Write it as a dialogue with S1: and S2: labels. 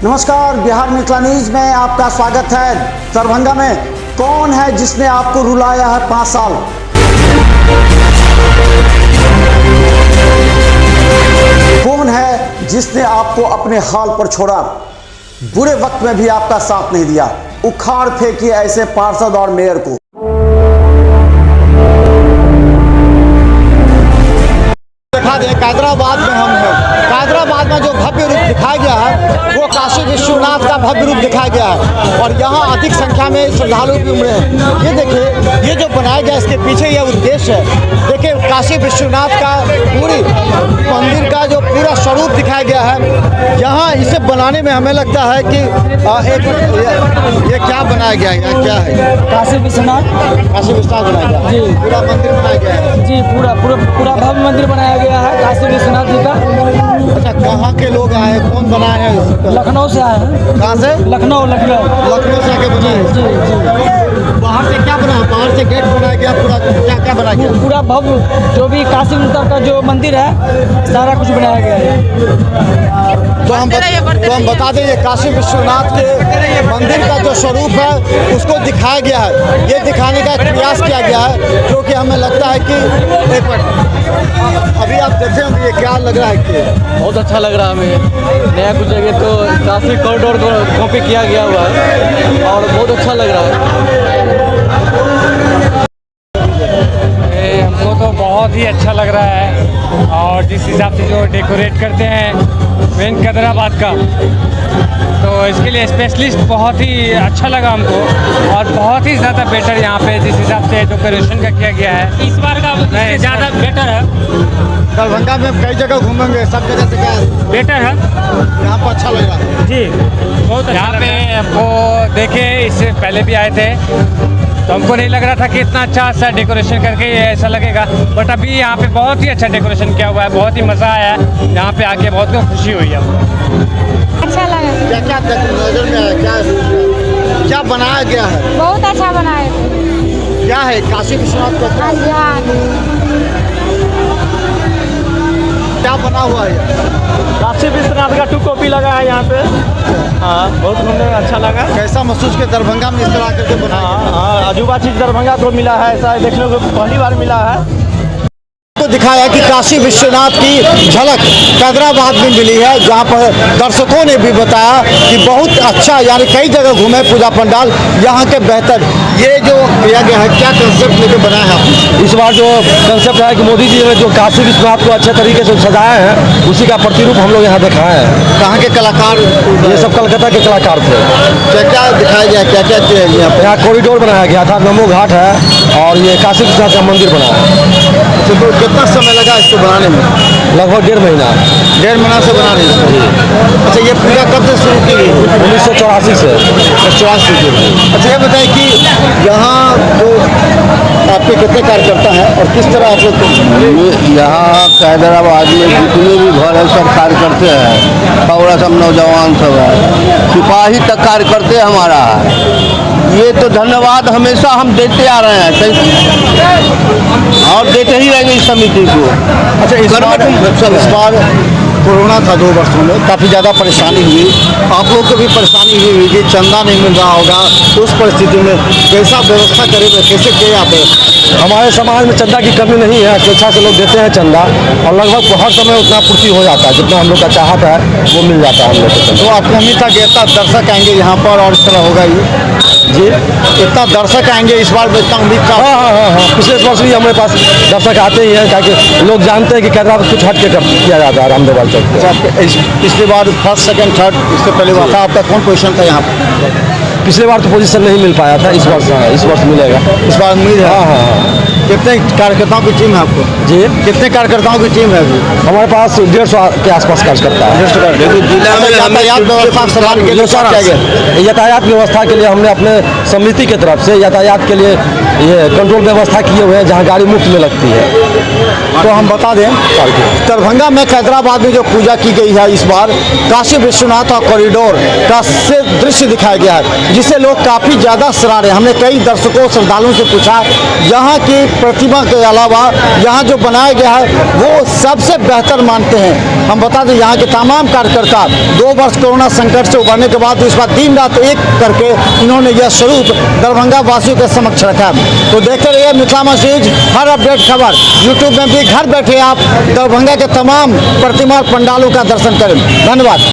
S1: नमस्कार, बिहार मिथिला न्यूज में आपका स्वागत है। दरभंगा में कौन है जिसने आपको रुलाया है 5 साल? कौन है जिसने आपको अपने हाल पर छोड़ा? बुरे वक्त में भी आपका साथ नहीं दिया। उखाड़ फेंकिए ऐसे पार्षद और मेयर को। हैदराबाद में हम हैं। हैदराबाद में जो भव्य रूप दिखाया गया है वो काशी विश्वनाथ का भव्य रूप दिखाया गया है और यहाँ अधिक संख्या में श्रद्धालु भी उमड़े हैं। ये देखिए, ये जो बनाया गया इसके पीछे यह उद्देश्य है। देखिए, काशी विश्वनाथ का पूरी मंदिर का जो पूरा स्वरूप दिखाया गया है, यहाँ इसे बनाने में हमें लगता है कि ये क्या बनाया गया है, क्या है?
S2: काशी विश्वनाथ
S1: बनाया गया
S2: जी,
S1: पूरा मंदिर बनाया गया है
S2: जी, पूरा भव्य मंदिर बनाया गया है काशी विश्वनाथ जी का।
S1: अच्छा, कहाँ के लोग आए हैं? कौन बनाए हैं?
S2: लखनऊ से आए हैं।
S1: कहाँ से?
S2: लखनऊ
S1: से आके बनाए?
S2: जी जी।
S1: बाहर से क्या बना? बाहर से गेट बनाया गया, पूरा क्या बनाया गया?
S2: पूरा भव्य जो भी काशी विश्वनाथ का जो मंदिर है सारा कुछ बनाया गया है।
S1: तो हम बता दें, ये काशी विश्वनाथ के मंदिर का जो स्वरूप है उसको दिखाया गया है। ये दिखाने का एक प्रयास किया गया है, जो कि हमें लगता है कि एक मिनट, अभी आप देखें ये क्या लग रहा है कि
S3: बहुत अच्छा लग रहा है हमें। नया कुछ जगह तो काफ़ी कॉरिडोर को कॉपी किया गया हुआ है और बहुत अच्छा लग रहा है।
S4: हमको तो बहुत ही अच्छा लग रहा है और जिस हिसाब से जो डेकोरेट करते हैं मेन हैदराबाद का, तो इसके लिए स्पेशलिस्ट बहुत ही अच्छा लगा हमको और बहुत ही ज़्यादा बेटर यहाँ पे जिस हिसाब से डेकोरेशन का किया गया है इस बार का ज़्यादा बेटर है।
S1: दरभंगा में कई जगह घूमेंगे, सब जगह से क्या
S4: बेटर है
S1: यहाँ पर अच्छा लग रहा है
S4: जी, बहुत यहाँ पे हमको देखे, इससे पहले भी आए थे तो हमको नहीं लग रहा था कि इतना अच्छा डेकोरेशन करके ये ऐसा लगेगा, बट अभी यहाँ पे बहुत ही अच्छा डेकोरेशन किया हुआ है। बहुत ही मज़ा आया है यहाँ पे आके, बहुत खुशी हुई है।
S5: अच्छा लगा।
S1: क्या नजर में आया? क्या बनाया गया है?
S5: बहुत अच्छा बनाए।
S1: क्या है काशी विश्वनाथ का?
S5: हाँ जी, हाँ।
S1: क्या बना हुआ है?
S3: काशी विश्वनाथ का 2 कॉपी लगा है यहाँ पे। हाँ, बहुत घूमने में अच्छा लगा।
S1: कैसा महसूस किया दरभंगा में इस तरह करके बनाया?
S3: हाँ, अजूबा चीज़ दरभंगा को मिला है, ऐसा देखने को पहली बार मिला है।
S1: तो दिखाया कि काशी विश्वनाथ की झलक हैदराबाद में मिली है, जहां पर दर्शकों ने भी बताया कि बहुत अच्छा, यानी कई जगह घूमे पूजा पंडाल, यहाँ के बेहतर। ये जो किया गया है, क्या कंसेप्ट लेके बनाया है?
S6: इस बार जो कंसेप्ट है कि मोदी जी ने जो काशी विश्वनाथ को अच्छे तरीके से सजाया है, उसी का प्रतिरूप हम लोग यहाँ दिखाए हैं।
S1: कहाँ के कलाकार?
S6: ये सब कलकत्ता के कलाकार थे।
S1: क्या क्या दिखाया गया, क्या क्या किया यहाँ पे?
S6: यहाँ कॉरिडोर बनाया गया था, नमो घाट है और ये काशी विश्वनाथ का मंदिर बना है।
S1: तो कितना समय लगा इसको बनाने में?
S6: लगभग 1.5 महीना।
S1: 1.5 महीना से बना रहे हैं। अच्छा, ये पूजा कब से शुरू की गई?
S6: 1984 से।
S1: 84 से। अच्छा, ये बताइए कि यहाँ जो आपके कितने कार्यकर्ता हैं और किस तरह आप लोग
S7: यहाँ हैदराबाद में जितने भी घर है सब कार्यकर्ते हैं, थोड़ा सब नौजवान सब है, सिपाही तक कार्यकर्ते हमारा है। ये तो धन्यवाद हमेशा हम देते आ रहे हैं और देते ही रहेंगे इस समिति को।
S1: अच्छा, इस बार कोरोना था 2 वर्षों में, काफ़ी ज़्यादा परेशानी हुई, आप लोग को भी परेशानी हुई होगी, चंदा नहीं मिल रहा होगा, उस परिस्थिति में कैसा व्यवस्था करेंगे, कैसे किए आप?
S6: हमारे समाज में चंदा की कमी नहीं है, स्वेच्छा से लोग देते हैं चंदा और लगभग हर समय उतना पूर्ति हो जाता है, जितना हम लोग का चाहत है वो मिल जाता है हम लोग को।
S1: तो आपको उम्मीद था कि इतना दर्शक आएंगे यहाँ पर और इस तरह होगा ये
S6: जी,
S1: इतना दर्शक आएंगे इस बार, इतना उम्मीद था?
S6: हाँ। पिछले वर्ष भी हमारे पास दर्शक आते ही हैं, ताकि लोग जानते हैं कि हैदराबाद कुछ हट के किया जाता है रामदेव चौक पे।
S1: पिछली बार 1st, 2nd, 3rd इससे पहले हुआ था, आपका कौन पोजीशन था यहाँ पर?
S6: पिछले बार तो पोजीशन नहीं मिल पाया था, इस वर्ष मिलेगा।
S1: इस बार उम्मीद है?
S6: हाँ।
S1: कितने कार्यकर्ताओं की टीम है आपको?
S6: जी,
S1: कितने कार्यकर्ताओं की टीम है अभी?
S6: हमारे पास 150 के आसपास कार्यकर्ता है।
S1: यातायात व्यवस्था संभालने के लिए क्या किया गया?
S6: यातायात व्यवस्था के लिए हमने अपने समिति की तरफ से यातायात के लिए ये कंट्रोल व्यवस्था किए हुए हैं, जहाँ गाड़ी मुफ्त में लगती है।
S1: तो हम बता दें दरभंगा में हैदराबाद में जो पूजा की गई है इस बार काशी विश्वनाथ और कॉरिडोर का से दृश्य दिखाया गया है, जिसे लोग काफ़ी ज़्यादा सराह रहे हैं। हमने कई दर्शकों श्रद्धालुओं से पूछा यहाँ की प्रतिमा के अलावा यहाँ जो बनाया गया है वो सबसे बेहतर मानते हैं। हम बता दें यहाँ के तमाम कार्यकर्ता 2 वर्ष कोरोना संकट से उभरने के बाद इस बार दिन रात एक करके इन्होंने यह स्वरूप दरभंगा वासियों के समक्ष रखा। तो देखते रहिए मिथिला मैसेज, हर अपडेट खबर यूट्यूब में भी घर बैठे आप दरभंगा के तमाम प्रतिमा और पंडालों का दर्शन करें। धन्यवाद।